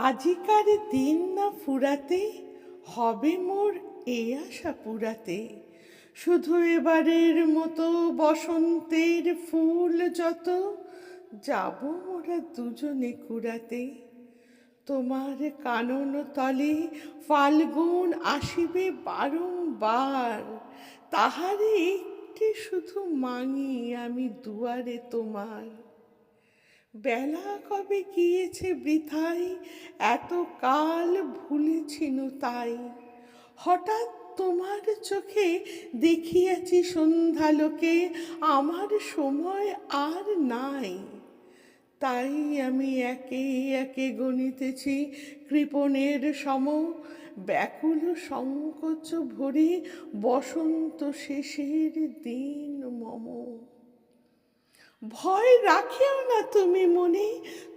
আজিকার দিন না ফুরাতে, হবে মোর এই আশা পুরাতে। শুধু এবারের মতো বসন্তের ফুল যত, যাব মোরা দুজনে কুড়াতে। তোমার কানন তলে ফাল্গুন আসিবে বারংবার, তাহারে একটি শুধু মাঙি আমি দুয়ারে তোমার। বেলা কবে গিয়েছে বৃথায়, এত কাল ভুলেছিনু তাই। হঠাৎ তোমার চোখে দেখিয়াছি সন্ধ্যালোকে, আমার সময় আর নাই। তাই আমি একে একে গণিতেছি কৃপণের সম, ব্যাকুল সংকোচ ভরে বসন্ত শেষের দিন মম। ভয় রাখিও না তুমি মনে,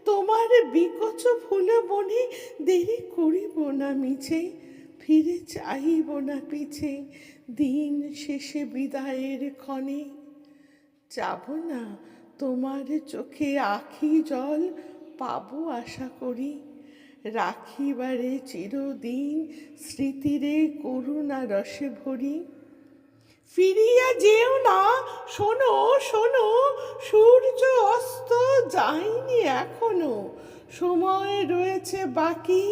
তোমার বিকচ ফুল বনে দেরি করিব না মিছে, ফিরে চাহিব না পিছে দিন শেষে বিদায়ের ক্ষণে। যাব না তোমার চোখে আখি জল, পাবো আশা করি, রাখিবারে চিরদিন স্মৃতিরে করুণা রসে ভরি। ফিরিয়া যেও না, শোনো শোনো, সূর্য অস্ত যায়নি এখনো, সময় রয়েছে বাকি,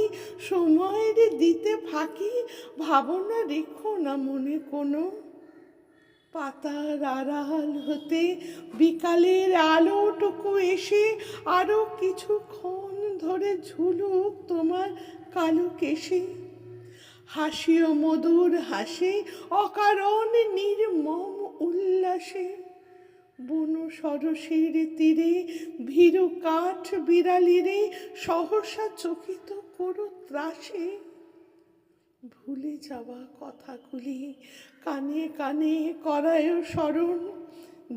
সময়ের দিতে ফাঁকি, ভাবনা রেখো না মনে কোনো। পাতার আড়াল হতে বিকালের আলোটুকু এসে আরো কিছুক্ষণ ধরে ঝুলুক তোমার কালো কেশে। হাসিও মধুর হাসে অকারণ নির্মম উল্লাসে, বন সরসের তীরে ভীরু কাঠ বিড়ালিরে সহসা চকিত করো ত্রাসে। ভুলে যাওয়া কথাগুলি কানে কানে করায় স্মরণ,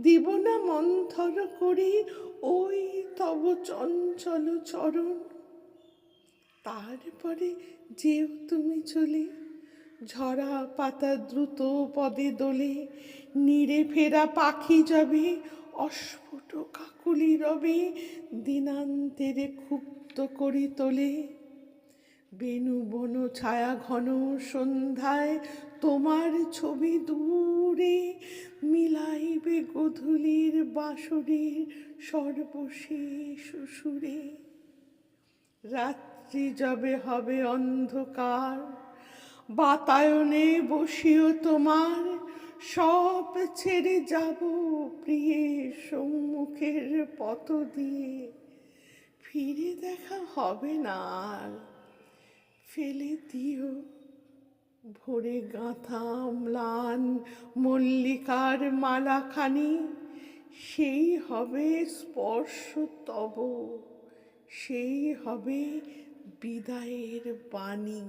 দিব না মন্থর করি ওই তব চঞ্চল চরণ। তারপরে যেও তুমি চলে, ঝরা পাতা দ্রুত পদে দোলে, নীড়ে ফেরা পাখি যাবে, অস্ফুট কাকুলি রবে দিনান্তেরে ক্ষুব্ধ করি তোলে। বেনু বন ছায়া ঘন সন্ধ্যায় তোমার ছবি দূরে মিলাইবে গধূলির বাঁশরীর সর্বশেষ সুরে। রাত্রি যবে হবে অন্ধকার, বাতায়নে বসিও তোমার, সব ছেড়ে যাব প্রিয়ে সম্মুখের পথ দিয়ে, ফিরে দেখা হবে না আর। ফেলে দিও ভোরে গাঁথা ম্লান মল্লিকার মালাখানি, সেই হবে স্পর্শ তব, সেই হবে বিদায়ের বাণী।